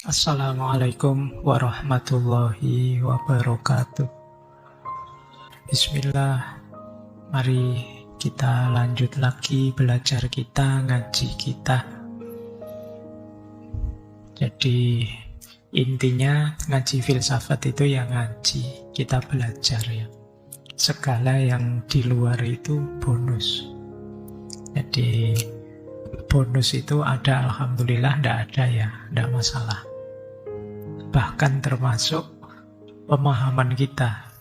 Assalamualaikum warahmatullahi wabarakatuh. Bismillah, mari kita lanjut lagi belajar kita, ngaji kita. Jadi intinya ngaji filsafat itu ya ngaji, kita belajar ya. Segala yang di luar itu bonus. Jadi bonus itu ada, alhamdulillah, tidak ada ya, tidak masalah. Bahkan termasuk pemahaman kita,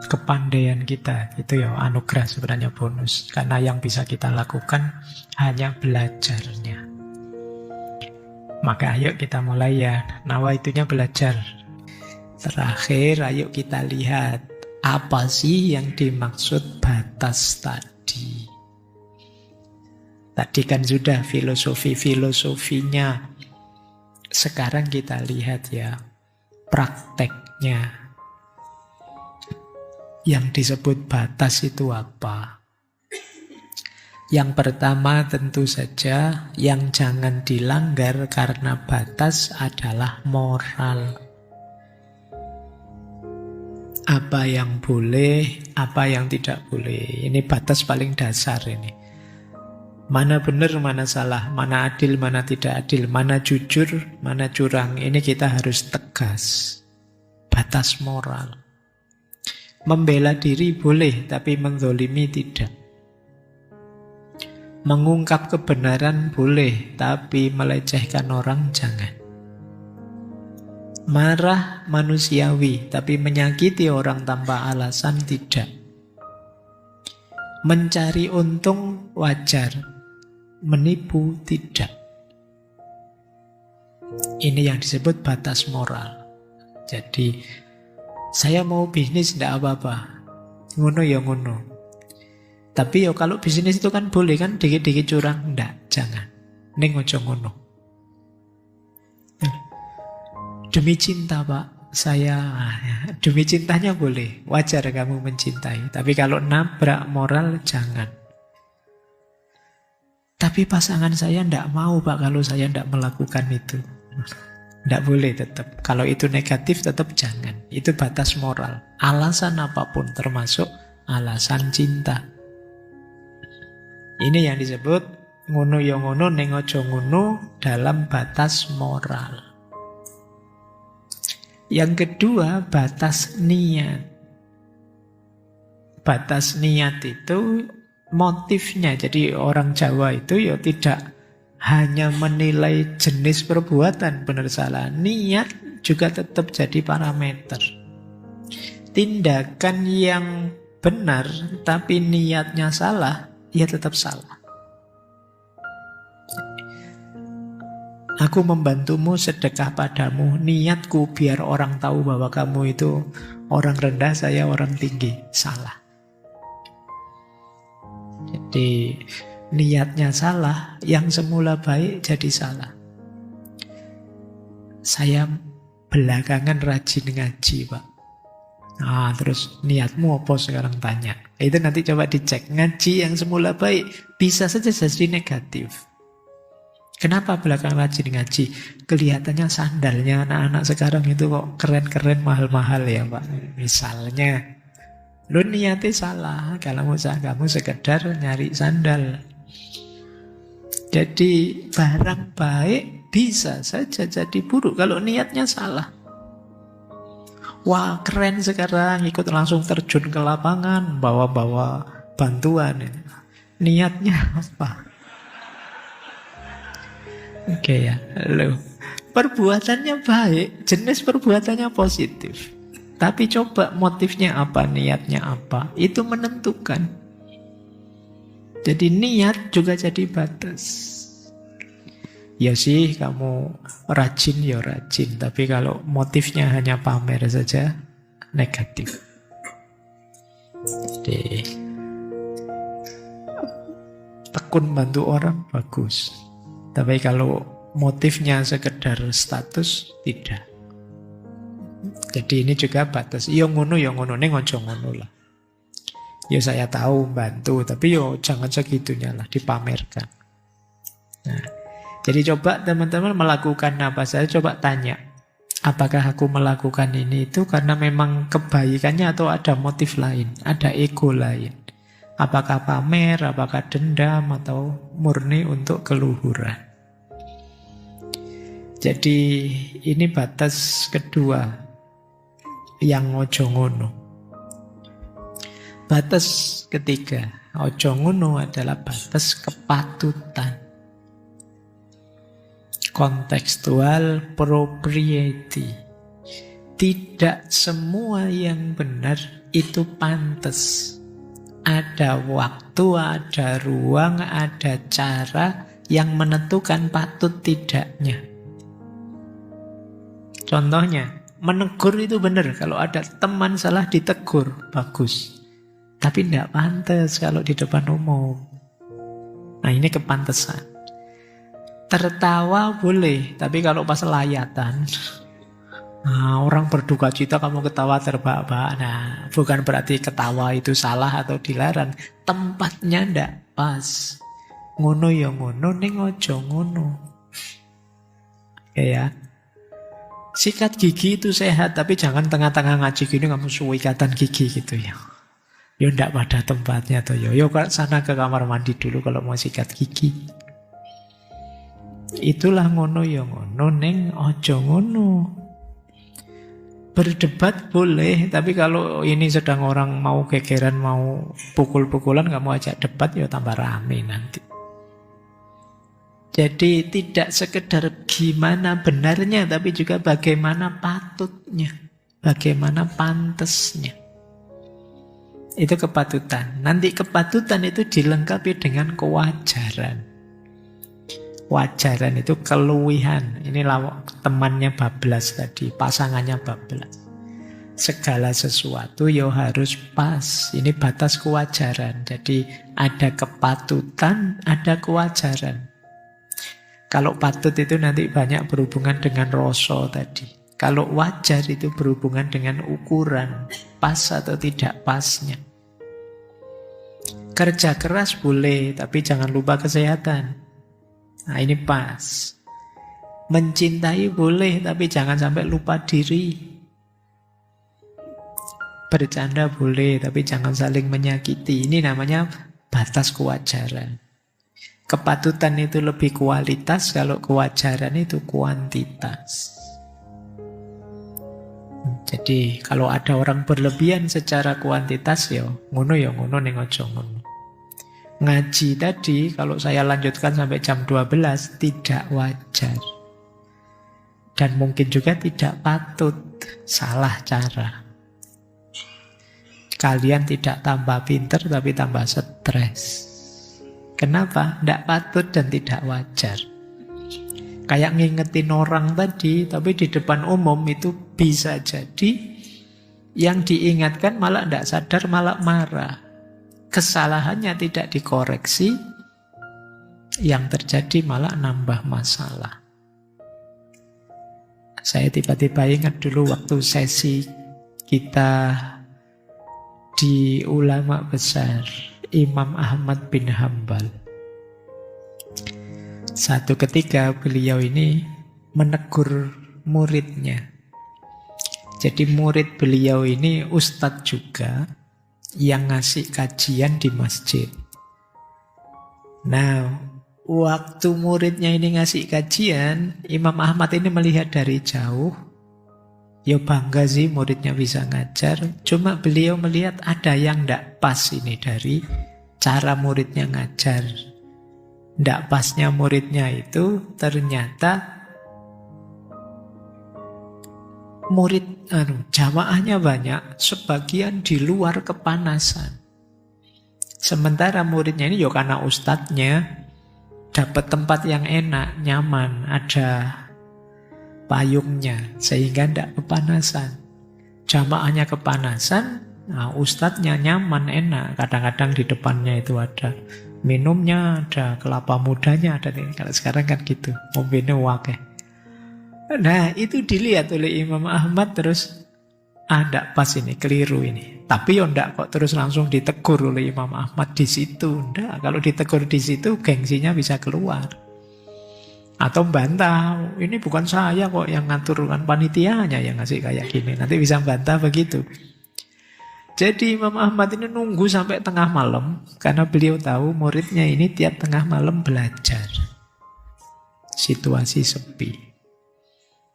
kepandaian kita, itu ya anugerah sebenarnya bonus. Karena yang bisa kita lakukan hanya belajarnya. Maka ayo kita mulai ya, nawaitunya belajar. Terakhir ayo kita lihat apa sih yang dimaksud batas tadi. Tadi kan sudah filosofinya. Sekarang kita lihat ya prakteknya. Yang disebut batas itu apa? Yang pertama tentu saja yang jangan dilanggar karena batas adalah moral. Apa yang boleh, apa yang tidak boleh. Ini batas paling dasar ini. Mana benar, mana salah, mana adil, mana tidak adil, mana jujur, mana curang. Ini kita harus tegas. Batas moral. Membela diri boleh, tapi menzolimi tidak. Mengungkap kebenaran boleh, tapi melecehkan orang jangan. Marah manusiawi, tapi menyakiti orang tanpa alasan tidak. Mencari untung wajar, menipu tidak. Ini yang disebut batas moral. Jadi saya mau bisnis tidak apa-apa, ngono ya ngono. Tapi ya kalau bisnis itu kan boleh kan dikit-dikit curang, enggak, jangan. Ning ojo ngono. Demi cinta Pak, saya demi cintanya boleh, wajar kamu mencintai. Tapi kalau nabrak moral jangan. Tapi pasangan saya tidak mau Pak kalau saya tidak melakukan itu. Tidak boleh tetap. Kalau itu negatif tetap jangan. Itu batas moral. Alasan apapun termasuk alasan cinta. Ini yang disebut ngono ya ngono ning aja ngono dalam batas moral. Yang kedua, batas niat. Batas niat itu motifnya. Jadi orang Jawa itu ya tidak hanya menilai jenis perbuatan benar salah. Niat juga tetap jadi parameter. Tindakan yang benar tapi niatnya salah, ya tetap salah. Aku membantumu sedekah padamu, niatku biar orang tahu bahwa kamu itu orang rendah, saya orang tinggi. Salah. Jadi niatnya salah, yang semula baik jadi salah. Saya belakangan rajin ngaji Pak. Nah, terus niatmu apa sekarang tanya? Itu nanti coba dicek. Ngaji yang semula baik bisa saja jadi negatif. Kenapa belakangan rajin ngaji? Kelihatannya sandalnya anak-anak sekarang itu kok keren-keren, mahal-mahal ya Pak. Misalnya, lu niatnya salah. Kalau kamu sekedar nyari sandal. Jadi barang baik bisa saja jadi buruk kalau niatnya salah. Wah keren sekarang, ikut langsung terjun ke lapangan, bawa-bawa bantuan. Niatnya apa? Oke ya, lo perbuatannya baik, jenis perbuatannya positif. Tapi coba motifnya apa, niatnya apa, itu menentukan. Jadi niat juga jadi batas. Ya sih kamu rajin ya rajin, tapi kalau motifnya hanya pamer saja, negatif. Jadi tekun bantu orang, bagus. Tapi kalau motifnya sekedar status, tidak. Jadi ini juga batas. Ya ngono, ning ojo ngono lah. Ya saya tahu bantu, tapi yo jangan segitunya lah dipamerkan. Nah, Jadi coba teman-teman melakukan apa saja, coba tanya. Apakah aku melakukan ini itu karena memang kebaikannya atau ada motif lain, ada ego lain. Apakah pamer, apakah dendam, atau murni untuk keluhuran. Jadi ini batas kedua yang ojo ngono. Batas ketiga, ojo ngono adalah batas kepatutan. Contextual propriety. Tidak semua yang benar itu pantas. Ada waktu, ada ruang, ada cara yang menentukan patut tidaknya. Contohnya, menegur itu benar. Kalau ada teman salah ditegur, bagus. Tapi tidak pantas kalau di depan umum. Nah, ini kepantesan. Tertawa boleh, tapi kalau pas layatan, nah, orang berduka cita kamu ketawa terbahak-bahak. Nah, bukan berarti ketawa itu salah atau dilarang. Tempatnya ndak pas. Ngono ya ngono, ning ojo ngono. Ya. Sikat gigi itu sehat, tapi jangan tengah-tengah ngaji gini kamu suwe ikatan gigi gitu ya. Ya ndak pada tempatnya tuh. Yo sana ke kamar mandi dulu kalau mau sikat gigi. Itulah ngono ya ngono, ning ojo ngono. Berdebat boleh, tapi kalau ini sedang orang mau gegeran, mau pukul-pukulan, kamu ajak debat ya tambah rame nanti. Jadi tidak sekedar gimana benarnya, tapi juga bagaimana patutnya, bagaimana pantasnya. Itu kepatutan. Nanti kepatutan itu dilengkapi dengan kewajaran. Wajaran itu keluwihan. Ini temannya bablas tadi, pasangannya bablas. Segala sesuatu ya harus pas. Ini batas kewajaran. Jadi ada kepatutan, ada kewajaran. Kalau patut itu nanti banyak berhubungan dengan rasa tadi. Kalau wajar itu berhubungan dengan ukuran, pas atau tidak pasnya. Kerja keras boleh, tapi jangan lupa kesehatan. Nah, ini pas. Mencintai boleh, tapi jangan sampai lupa diri. Bercanda boleh, tapi jangan saling menyakiti. Ini namanya batas kewajaran. Kepatutan itu lebih kualitas, kalau kewajaran itu kuantitas. Jadi kalau ada orang berlebihan secara kuantitas ya ngono ning ojo ngono. Ngaji tadi, kalau saya lanjutkan sampai jam 12, tidak wajar. Dan mungkin juga tidak patut, salah cara. Kalian tidak tambah pinter, tapi tambah stres. Kenapa? Tidak patut dan tidak wajar. Kayak ngingetin orang tadi, tapi di depan umum itu bisa jadi yang diingatkan malah tidak sadar, malah marah. Kesalahannya tidak dikoreksi, yang terjadi malah nambah masalah. Saya tiba-tiba ingat dulu waktu sesi kita di ulama besar, Imam Ahmad bin Hambal. Satu ketika beliau ini menegur muridnya. Jadi murid beliau ini ustadz juga, yang ngasih kajian di masjid. Nah, waktu muridnya ini ngasih kajian, Imam Ahmad ini melihat dari jauh. Ya bangga sih muridnya bisa ngajar. Cuma beliau melihat ada yang tidak pas ini dari cara muridnya ngajar. Tidak pasnya muridnya itu ternyata murid jamaahnya banyak, sebagian di luar kepanasan. Sementara muridnya ini ya karena ustadznya dapat tempat yang enak, nyaman, ada payungnya, sehingga tidak kepanasan. Jamaahnya kepanasan, nah ustadznya nyaman, enak. Kadang-kadang di depannya itu ada minumnya, ada kelapa mudanya, ada nih. Kalau sekarang kan gitu, mobilnya wakeh. Nah, itu dilihat oleh Imam Ahmad terus, ndak pas ini, keliru ini. Tapi ya ndak kok terus langsung ditegur oleh Imam Ahmad di situ. Ndak, kalau ditegur di situ gengsinya bisa keluar. Atau bantah, ini bukan saya kok yang ngatur, kan panitianya yang ngasih kayak gini. Nanti bisa bantah begitu. Jadi Imam Ahmad ini nunggu sampai tengah malam, karena beliau tahu muridnya ini tiap tengah malam belajar. Situasi sepi.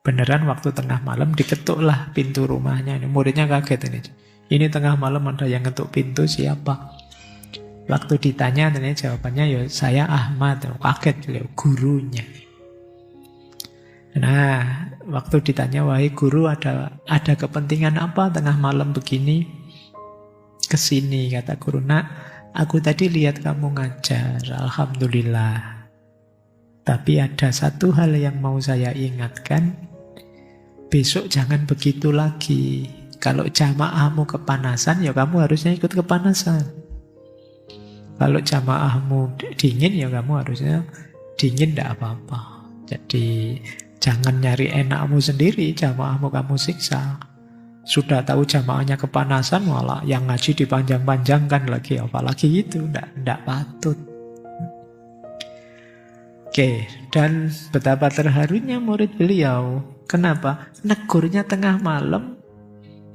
Beneran waktu tengah malam diketuklah pintu rumahnya. Ini muridnya kaget ini. Ini tengah malam ada yang ngetuk pintu, siapa? Waktu ditanya, ternyata jawabannya, ya saya Ahmad. Kaget beliau, gurunya. Nah, waktu ditanya, wahai guru, ada kepentingan apa tengah malam begini? Kesini, kata guru. Nak, aku tadi lihat kamu ngajar, alhamdulillah. Tapi ada satu hal yang mau saya ingatkan, besok jangan begitu lagi. Kalau jamaahmu kepanasan, ya kamu harusnya ikut kepanasan. Kalau jamaahmu dingin, ya kamu harusnya dingin, tidak apa-apa. Jadi jangan nyari enakmu sendiri, jamaahmu kamu siksa. Sudah tahu jamaahnya kepanasan, malah yang ngaji dipanjang-panjangkan lagi. Apalagi itu, tidak patut. Oke, dan betapa terharunya murid beliau. Kenapa? Negurnya tengah malam,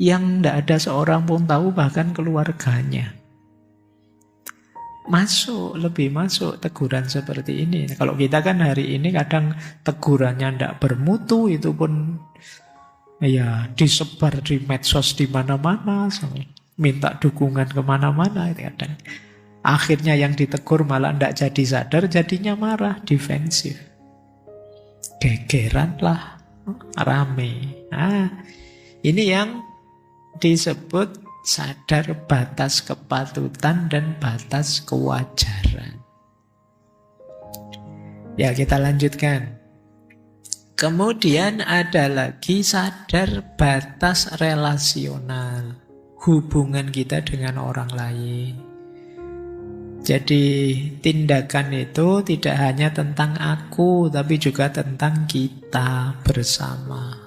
yang tidak ada seorang pun tahu, bahkan keluarganya. Lebih masuk teguran seperti ini. Kalau kita kan hari ini kadang tegurannya tidak bermutu, itu pun ya disebar di medsos di mana-mana, minta dukungan kemana-mana. Kadang akhirnya yang ditegur malah tidak jadi sadar, jadinya marah, defensif, gegeran lah, rame. Nah, ini yang disebut sadar batas kepatutan dan batas kewajaran. Ya, kita lanjutkan. Kemudian ada lagi sadar batas relasional, hubungan kita dengan orang lain. Jadi tindakan itu tidak hanya tentang aku, tapi juga tentang kita bersama.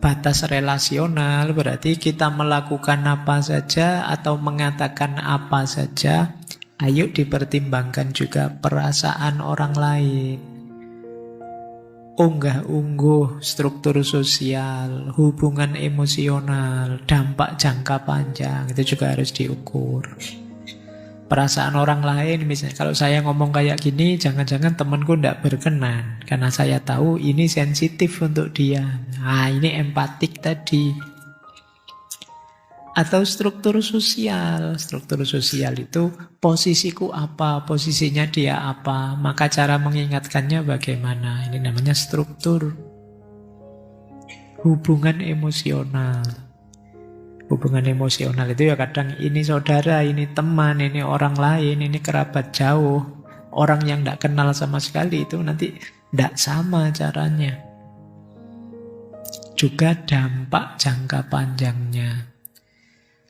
Batas relasional berarti kita melakukan apa saja atau mengatakan apa saja, ayo dipertimbangkan juga perasaan orang lain. Unggah-ungguh struktur sosial, hubungan emosional, dampak jangka panjang, itu juga harus diukur. Perasaan orang lain, misalnya kalau saya ngomong kayak gini, jangan-jangan temanku tidak berkenan, karena saya tahu ini sensitif untuk dia. Nah, ini empatik tadi. Atau struktur sosial. Struktur sosial itu posisiku apa, posisinya dia apa, maka cara mengingatkannya bagaimana. Ini namanya struktur. Hubungan emosional. Hubungan emosional itu ya kadang ini saudara, ini teman, ini orang lain, ini kerabat jauh. Orang yang tidak kenal sama sekali itu nanti tidak sama caranya. Juga dampak jangka panjangnya.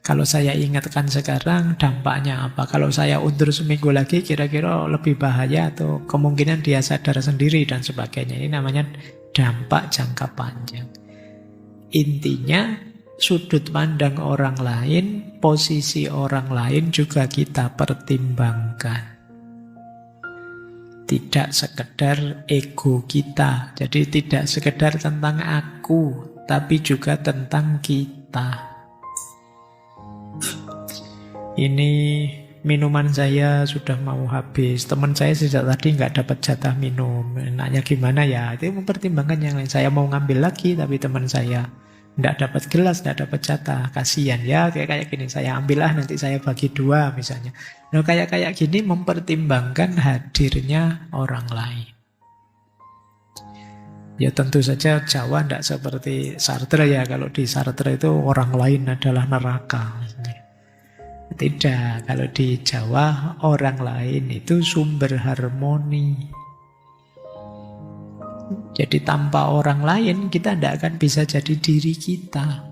Kalau saya ingatkan sekarang, dampaknya apa? Kalau saya undur seminggu lagi, kira-kira lebih bahaya atau kemungkinan dia sadar sendiri dan sebagainya. Ini namanya dampak jangka panjang. Intinya, sudut pandang orang lain, posisi orang lain juga kita pertimbangkan. Tidak sekedar ego kita. Jadi tidak sekedar tentang aku, tapi juga tentang kita. Ini minuman saya sudah mau habis. Teman saya sejak tadi nggak dapat jatah minum. Enaknya gimana ya? Itu mempertimbangkan yang lain. Saya mau ngambil lagi, tapi teman saya nggak dapat gelas, nggak dapat jatah. Kasihan ya, kayak gini. Saya ambillah, nanti saya bagi 2 misalnya. Nah, kayak gini mempertimbangkan hadirnya orang lain. Ya tentu saja Jawa tidak seperti Sartre ya. Kalau di Sartre itu orang lain adalah neraka. Tidak, kalau di Jawa orang lain itu sumber harmoni. Jadi tanpa orang lain kita tidak akan bisa jadi diri kita.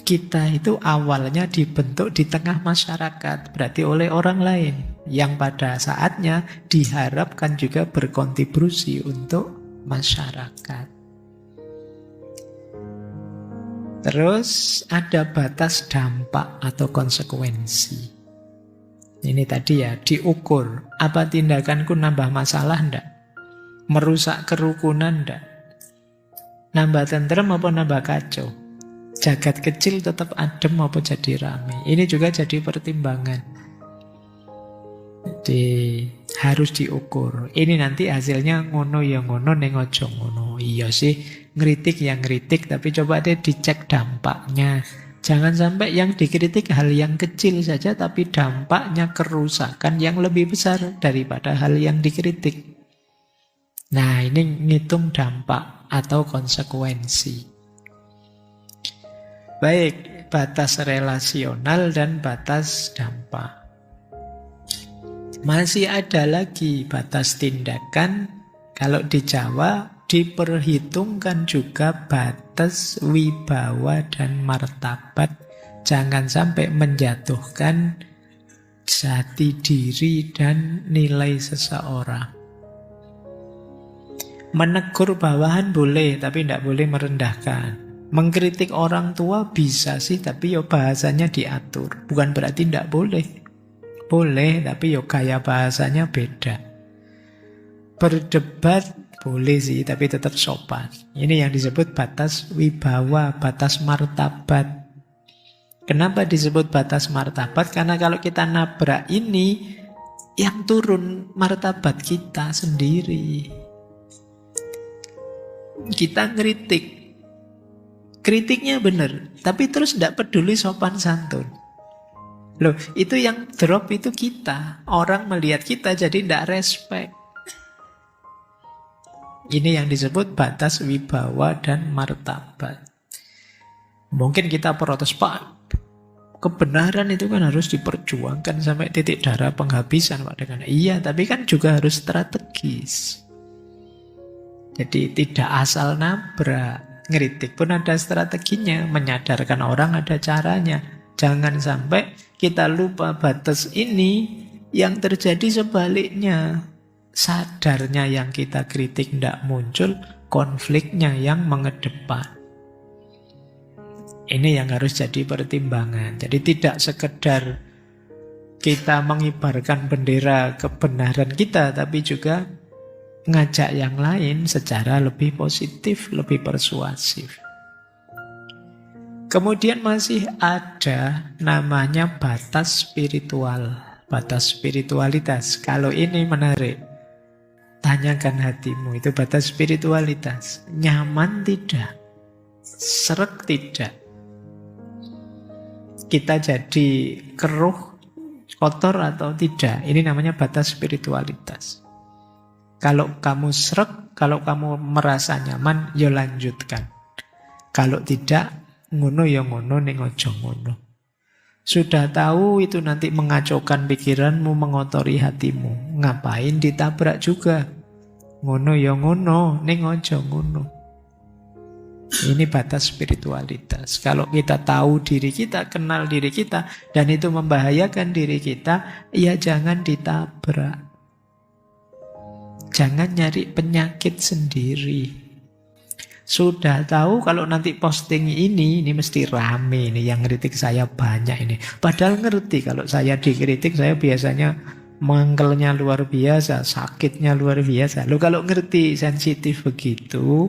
Kita itu awalnya dibentuk di tengah masyarakat, berarti oleh orang lain, yang pada saatnya diharapkan juga berkontribusi untuk masyarakat. Terus ada batas dampak atau konsekuensi. Ini tadi ya, diukur. Apa tindakanku nambah masalah enggak? Merusak kerukunan enggak? Nambah tentrem apa nambah kacau? Jagat kecil tetap adem apa jadi rame? Ini juga jadi pertimbangan. Jadi harus diukur. Ini nanti hasilnya ngono ya ngono, ning aja ngono. Iya sih, ngeritik ya ngeritik, tapi coba deh dicek dampaknya. Jangan sampai yang dikritik hal yang kecil saja, tapi dampaknya kerusakan yang lebih besar daripada hal yang dikritik. Nah, ini ngitung dampak atau konsekuensi. Baik, batas relasional dan batas dampak. Masih ada lagi batas tindakan. Kalau di Jawa diperhitungkan juga batas wibawa dan martabat. Jangan sampai menjatuhkan jati diri dan nilai seseorang. Menegur bawahan boleh, tapi tidak boleh merendahkan. Mengkritik orang tua bisa sih, tapi yo bahasanya diatur. Bukan berarti tidak boleh. Boleh, tapi yo gaya bahasanya beda. Berdebat boleh sih, tapi tetap sopan. Ini yang disebut batas wibawa, batas martabat. Kenapa disebut batas martabat? Karena kalau kita nabrak ini, yang turun martabat kita sendiri. Kita ngeritik. Kritiknya benar, tapi terus tidak peduli sopan santun. Loh, itu yang drop itu kita. Orang melihat kita jadi tidak respect. Ini yang disebut batas wibawa dan martabat. Mungkin kita protes, Pak, kebenaran itu kan harus diperjuangkan sampai titik darah penghabisan, Pak. Dengan iya, tapi kan juga harus strategis. Jadi tidak asal nabrak. Ngeritik pun ada strateginya. Menyadarkan orang ada caranya. Jangan sampai kita lupa batas ini, yang terjadi sebaliknya. Sadarnya yang kita kritik tidak muncul, konfliknya yang mengedepan. Ini yang harus jadi pertimbangan. Jadi tidak sekedar kita mengibarkan bendera kebenaran kita, tapi juga ngajak yang lain secara lebih positif, lebih persuasif. Kemudian masih ada namanya batas spiritual, batas spiritualitas. Kalau ini menarik, tanyakan hatimu, itu batas spiritualitas. Nyaman tidak? Sreg tidak? Kita jadi keruh, kotor atau tidak? Ini namanya batas spiritualitas. Kalau kamu sreg, kalau kamu merasa nyaman, ya lanjutkan. Kalau tidak, ngono ya ngono, ning aja ngono. Sudah tahu itu nanti mengacaukan pikiranmu, mengotori hatimu. Ngapain ditabrak juga? Ngono ya ngono, ning aja ngono. Ini batas spiritualitas. Kalau kita tahu diri kita, kenal diri kita, dan itu membahayakan diri kita, ya jangan ditabrak. Jangan nyari penyakit sendiri. Sudah tahu kalau nanti posting ini mesti rame ini, yang kritik saya banyak ini. Padahal ngerti kalau saya dikritik, saya biasanya mangkelnya luar biasa, sakitnya luar biasa. Loh, kalau ngerti sensitif begitu,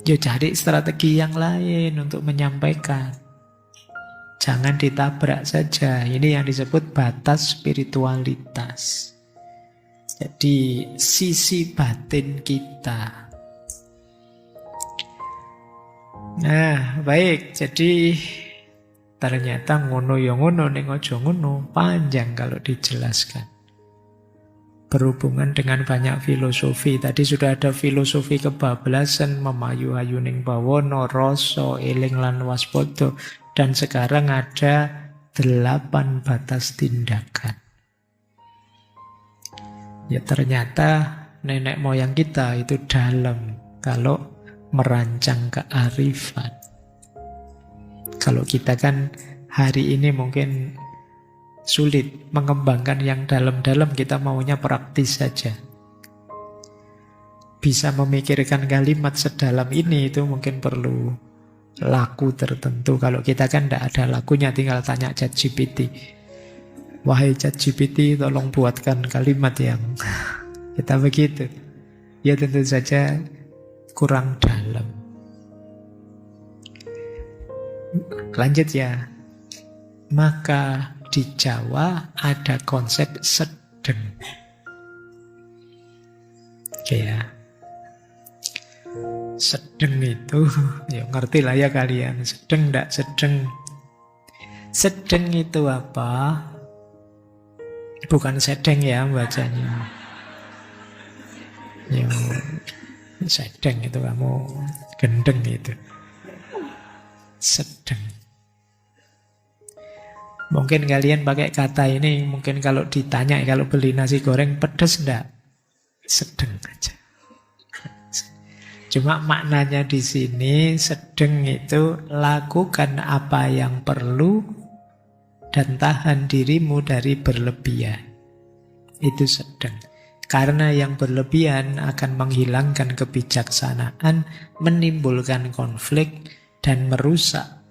ya cari strategi yang lain untuk menyampaikan. Jangan ditabrak saja. Ini yang disebut batas spiritualitas. Jadi sisi batin kita. Nah, baik. Jadi ternyata ngono ya ngono, ning aja ngono. Panjang kalau dijelaskan. Berhubungan dengan banyak filosofi. Tadi sudah ada filosofi kebablasan, memayu-ayu ning bawana, rasa, eling lan waspada. Dan sekarang ada 8 batas tindakan. Ya ternyata nenek moyang kita itu dalam kalau merancang kearifan. Kalau kita kan hari ini mungkin sulit mengembangkan yang dalam-dalam, kita maunya praktis saja. Bisa memikirkan kalimat sedalam ini itu mungkin perlu laku tertentu. Kalau kita kan tidak ada lakunya, tinggal tanya ChatGPT. Wahai ChatGPT, tolong buatkan kalimat yang kita begitu. Ya tentu saja kurang dalam. Lanjut ya. Maka di Jawa ada konsep sedeng. Oke ya. Sedeng itu, ya ngerti lah ya kalian. Sedeng enggak sedeng. Sedeng itu apa? Bukan sedeng ya bacanya. Yang sedeng itu kamu gendeng itu. Sedeng. Mungkin kalian pakai kata ini, mungkin kalau ditanya, kalau beli nasi goreng pedas enggak? Sedeng aja. Cuma maknanya di sini sedeng itu lakukan apa yang perlu dan tahan dirimu dari berlebihan. Itu sedeng. Karena yang berlebihan akan menghilangkan kebijaksanaan, menimbulkan konflik, dan merusak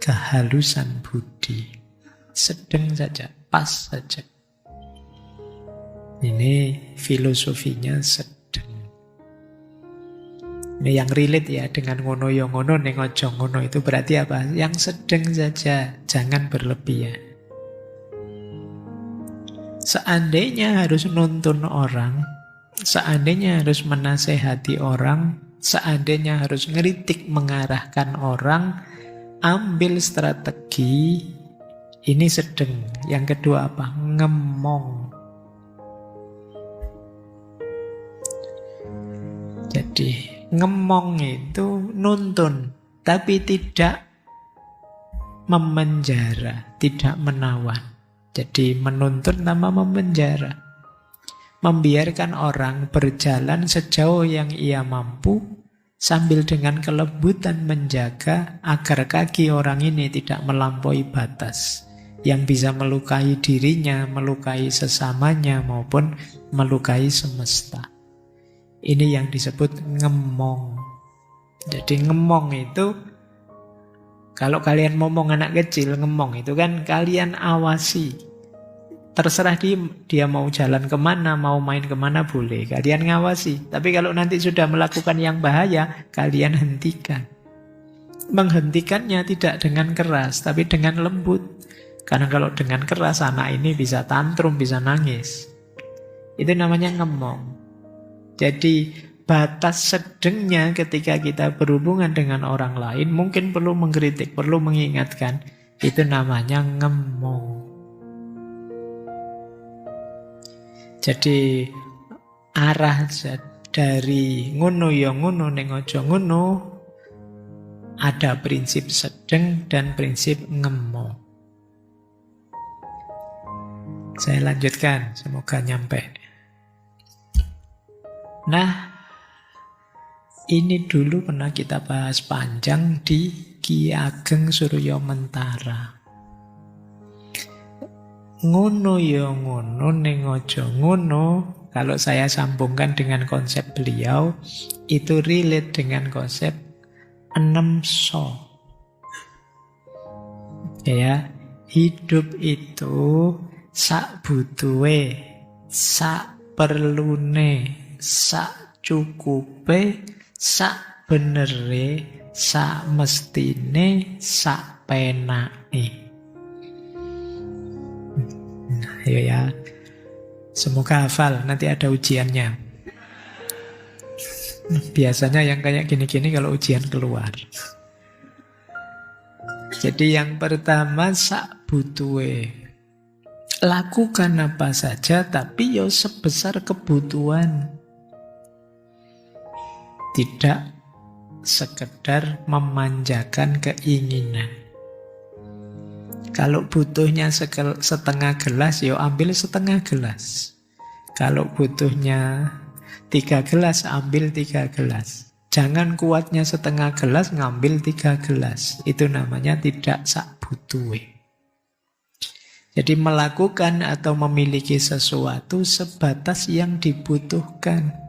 kehalusan budi. Sedeng saja, pas saja. Ini filosofinya sedeng. Ini yang relate ya dengan ngono yo ngono ning aja ngono itu berarti apa? Yang sedeng saja, jangan berlebihan. Seandainya harus nuntun orang, seandainya harus menasehati orang, seandainya harus ngeritik mengarahkan orang, ambil strategi ini sedeng. Yang kedua apa? Ngemong. Jadi ngemong itu nuntun, tapi tidak memenjara, tidak menawan. Jadi menuntun nama memenjara. Membiarkan orang berjalan sejauh yang ia mampu, sambil dengan kelembutan menjaga agar kaki orang ini tidak melampaui batas, yang bisa melukai dirinya, melukai sesamanya, maupun melukai semesta. Ini yang disebut ngemong. Jadi ngemong itu, kalau kalian ngomong anak kecil, ngemong itu kan kalian awasi. Terserah dia mau jalan kemana, mau main kemana boleh. Kalian ngawasi. Tapi kalau nanti sudah melakukan yang bahaya, kalian hentikan. Menghentikannya tidak dengan keras, tapi dengan lembut. Karena kalau dengan keras, anak ini bisa tantrum, bisa nangis. Itu namanya ngemong. Jadi batas sedengnya ketika kita berhubungan dengan orang lain mungkin perlu mengkritik, perlu mengingatkan. Itu namanya ngemong. Jadi arah dari ngono ya ngono ning aja ngono ada prinsip sedeng dan prinsip ngemong. Saya lanjutkan, semoga nyampe. Nah, ini dulu pernah kita bahas panjang di Ki Ageng Suryo Mentara. Ngono ya ngono ning aja ngono, kalau saya sambungkan dengan konsep beliau, itu relate dengan konsep 6 so. Ya, hidup itu sak butuhe, sak perlune, sak cukupe, sak benere, sak mestine, sak penake. Ayo ya, semoga hafal, nanti ada ujiannya. Biasanya yang kayak gini-gini kalau ujian keluar. Jadi yang pertama sak butuhe. Lakukan apa saja tapi yo sebesar kebutuhan. Tidak sekedar memanjakan keinginan. Kalau butuhnya setengah gelas, ya ambil setengah gelas. Kalau butuhnya 3 gelas, ambil 3 gelas. Jangan kuatnya setengah gelas, ngambil 3 gelas. Itu namanya tidak sak butuhe. Jadi melakukan atau memiliki sesuatu sebatas yang dibutuhkan.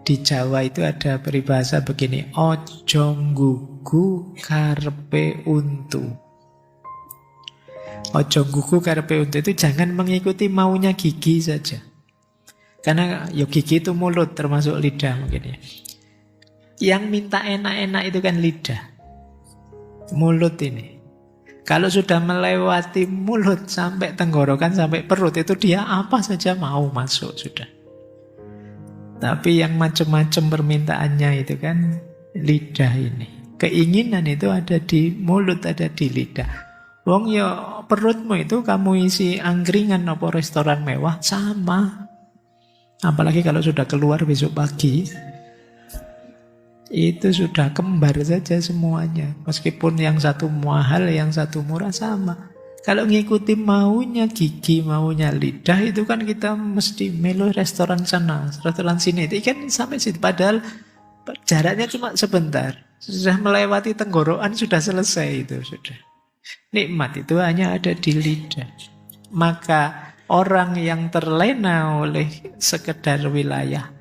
Di Jawa itu ada peribahasa begini, ojo nggugu karepe untu. Ojo nggugu karepe untu itu jangan mengikuti maunya gigi saja. Karena ya gigi itu mulut termasuk lidah mungkin ya. Yang minta enak-enak itu kan lidah. Mulut ini. Kalau sudah melewati mulut sampai tenggorokan, sampai perut, itu dia apa saja mau masuk sudah. Tapi yang macam-macam permintaannya itu kan lidah ini. Keinginan itu ada di mulut, ada di lidah. Wong ya perutmu itu kamu isi angkringan apa restoran mewah sama. Apalagi kalau sudah keluar besok pagi, itu sudah kembar saja semuanya. Meskipun yang satu mahal, yang satu murah sama. Kalau ngikuti maunya gigi, maunya lidah, itu kan kita mesti melu restoran sana, restoran sini. Itu kan sampai situ. Padahal jaraknya cuma sebentar. Sudah melewati tenggorokan, sudah selesai itu. Sudah. Nikmat itu hanya ada di lidah. Maka orang yang terlena oleh sekedar wilayah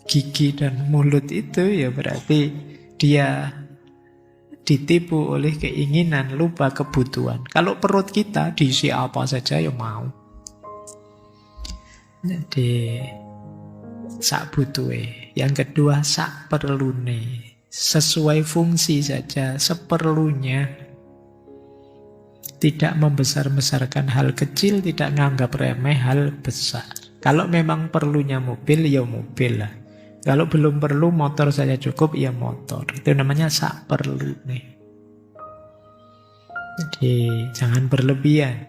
gigi dan mulut itu ya berarti dia ditipu oleh keinginan, lupa kebutuhan. Kalau perut kita diisi apa saja ya mau. Jadi sak butuhe. Yang kedua sak perlune. Sesuai fungsi saja, seperlunya. Tidak membesar-besarkan hal kecil, tidak menganggap remeh hal besar. Kalau memang perlunya mobil, ya mobil lah. Kalau belum perlu motor saja cukup, ya motor. Itu namanya sak perlu nih. Jadi jangan berlebihan.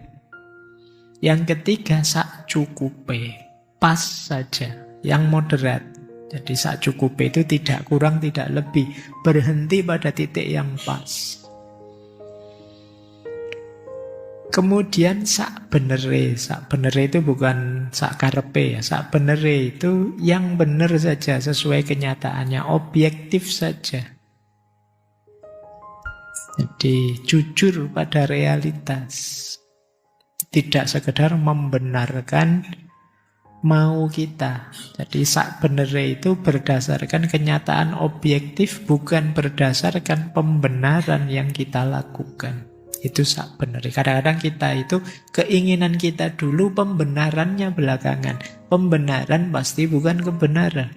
Yang ketiga sak cukupe, pas saja, yang moderat. Jadi sak cukupe itu tidak kurang, tidak lebih, berhenti pada titik yang pas. Kemudian sak benere. Sak benere itu bukan sak karepe ya. Sak benere itu yang benar saja sesuai kenyataannya, objektif saja. Jadi jujur pada realitas. Tidak sekedar membenarkan mau kita. Jadi sak benere itu berdasarkan kenyataan objektif, bukan berdasarkan pembenaran yang kita lakukan. Itu sak benar. Kadang-kadang kita itu keinginan kita dulu, pembenarannya belakangan. Pembenaran pasti bukan kebenaran.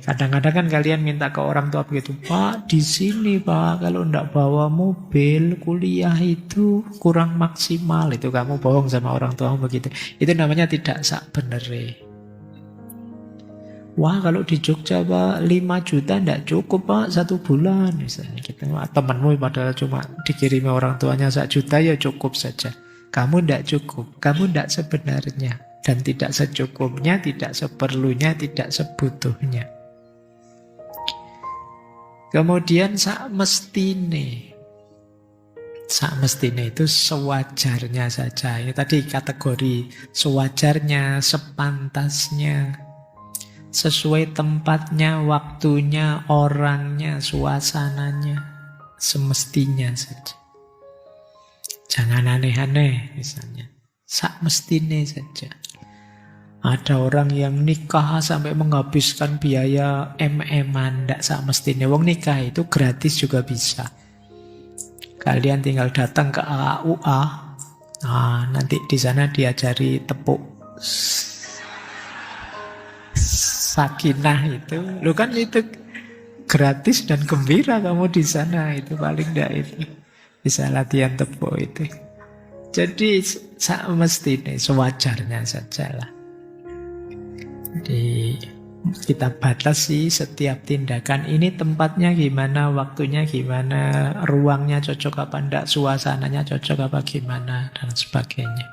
Kadang-kadang kan kalian minta ke orang tua begitu, Pak, di sini Pak, kalau ndak bawa mobil kuliah itu kurang maksimal. Itu kamu bohong sama orang tuamu begitu. Itu namanya tidak sak bener. Wah, kalau di Jogja Pak 5 juta enggak cukup Pak 1 bulan misalnya gitu. Temanmu padahal cuma dikirimi orang tuanya 1 juta ya cukup saja. Kamu enggak cukup, kamu enggak sebenarnya. Dan tidak secukupnya, tidak seperlunya, tidak sebutuhnya. Kemudian sak mestine. Sak mestine itu sewajarnya saja. Ini tadi kategori sewajarnya, sepantasnya, sesuai tempatnya, waktunya, orangnya, suasananya, semestinya saja. Jangan aneh-aneh misalnya. Sak mestine saja. Ada orang yang nikah sampai menghabiskan biaya MM-an, ndak sak mestine. Wong nikah itu gratis juga bisa. Kalian tinggal datang ke AUA, nanti di sana diajari tepuk sakinah itu. Lu kan itu gratis dan gembira kamu di sana, itu paling enggak itu. Bisa latihan tepuk itu. Jadi mesti sewajarnya sajalah. Jadi kita batasi setiap tindakan ini tempatnya gimana, waktunya gimana, ruangnya cocok apa enggak, suasananya cocok apa gimana, dan sebagainya.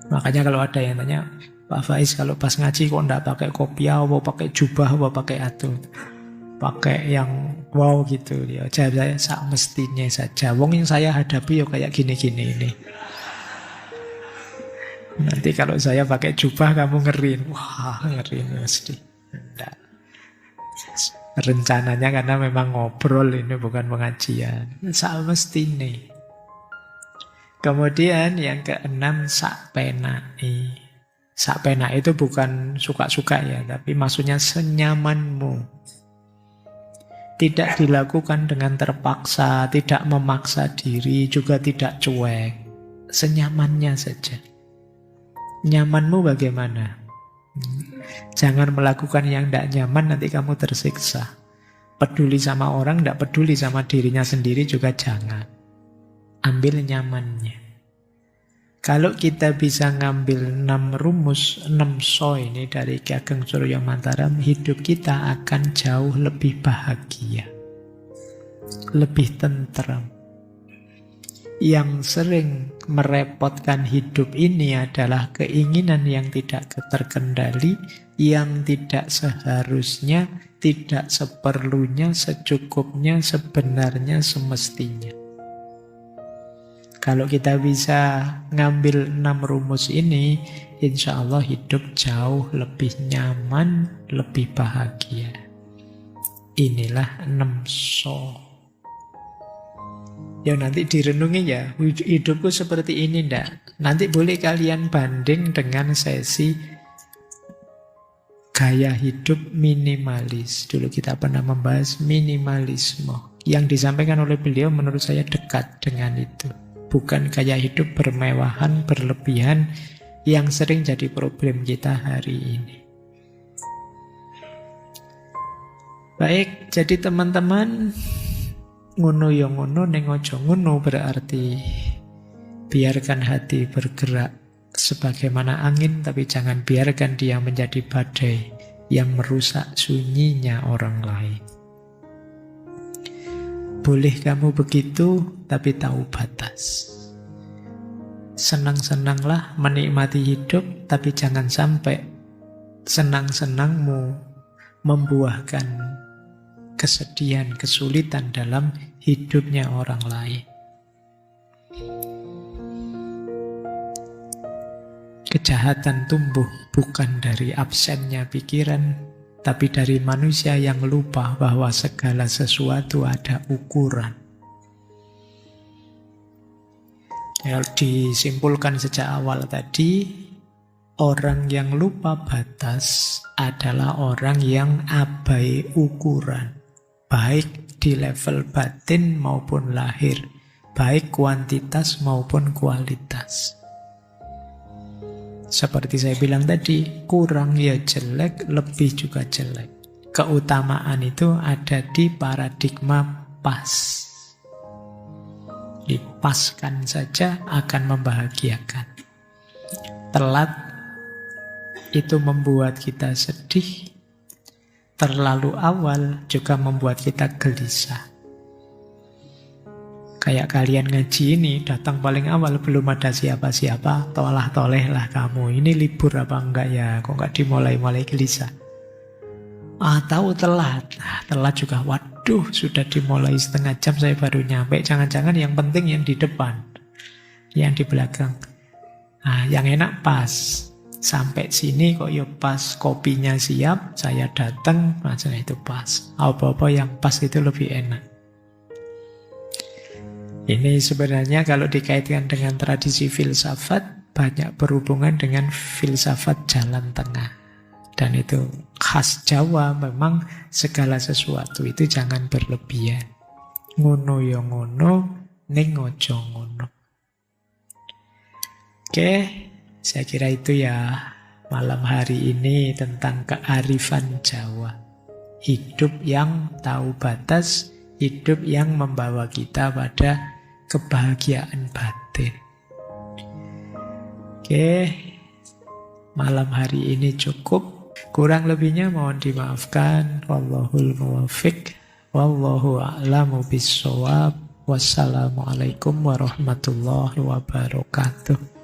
Makanya kalau ada yang tanya, Pak Faiz kalau pas ngaji kok enggak pakai kopiah, apa pakai jubah, apa pakai atut, pakai yang wow gitu ya. Jawab saya sak mestinya saja. Wong yang saya hadapi ya kayak gini-gini ini. Nanti kalau saya pakai jubah kamu ngeri. Wah, ngeri mesti. Enggak. Rencananya karena memang ngobrol ini bukan pengajian. Sak mestinya. Kemudian yang keenam sak penai. Sak penai itu bukan suka-suka ya, tapi maksudnya senyamanmu. Tidak dilakukan dengan terpaksa, tidak memaksa diri, juga tidak cuek. Senyamannya saja. Nyamanmu bagaimana? Jangan melakukan yang tidak nyaman, nanti kamu tersiksa. Peduli sama orang, tidak peduli sama dirinya sendiri juga jangan. Ambil nyamannya. Kalau kita bisa ngambil 6 rumus, 6 so ini dari Ki Ageng Suryo Mantaram, hidup kita akan jauh lebih bahagia. Lebih tenteram. Yang sering merepotkan hidup ini adalah keinginan yang tidak terkendali, yang tidak seharusnya, tidak seperlunya, secukupnya, sebenarnya, semestinya. Kalau kita bisa ngambil 6 rumus ini, insya Allah hidup jauh lebih nyaman, lebih bahagia. Inilah 6 so. Ya nanti direnungi ya, hidupku seperti ini ndak? Nanti boleh kalian banding dengan sesi gaya hidup minimalis. Dulu kita pernah membahas minimalisme. Yang disampaikan oleh beliau menurut saya dekat dengan itu. Bukan gaya hidup bermewahan, berlebihan yang sering jadi problem kita hari ini. Baik, jadi teman-teman, ngono yo ngono ning aja ngono berarti biarkan hati bergerak sebagaimana angin, tapi jangan biarkan dia menjadi badai yang merusak sunyinya orang lain. Boleh kamu begitu, tapi tahu batas. Senang-senanglah menikmati hidup, tapi jangan sampai senang-senangmu membuahkan kesedihan, kesulitan dalam hidupnya orang lain. Kejahatan tumbuh bukan dari absennya pikiran, tapi dari manusia yang lupa bahwa segala sesuatu ada ukuran. Ya, disimpulkan sejak awal tadi, orang yang lupa batas adalah orang yang abai ukuran, baik di level batin maupun lahir, baik kuantitas maupun kualitas. Seperti saya bilang tadi, kurang ya jelek, lebih juga jelek. Keutamaan itu ada di paradigma pas. Dipaskan saja akan membahagiakan. Telat itu membuat kita sedih. Terlalu awal juga membuat kita gelisah. Kayak kalian ngaji ini, datang paling awal, belum ada siapa-siapa, tolah-toleh lah kamu. Ini libur apa enggak ya? Kok enggak dimulai-mulai gelisah? Tahu telat. Telat juga, waduh, sudah dimulai setengah jam saya baru nyampe. Jangan-jangan yang penting yang di depan, yang di belakang. Yang enak pas. Sampai sini kok ya pas, kopinya siap, saya datang, maksudnya itu pas. Apa-apa yang pas itu lebih enak. Ini sebenarnya kalau dikaitkan dengan tradisi filsafat, banyak berhubungan dengan filsafat jalan tengah. Dan itu khas Jawa, memang segala sesuatu itu jangan berlebihan. Ngono ya ngono, ning ojo ngono. Oke, saya kira itu ya malam hari ini tentang kearifan Jawa. Hidup yang tahu batas, hidup yang membawa kita pada kebahagiaan batin. Oke, malam hari ini cukup. Kurang lebihnya mohon dimaafkan. Wallahul muwaffiq. Wallahu a'lamu bissawab. Wassalamualaikum warahmatullahi wabarakatuh.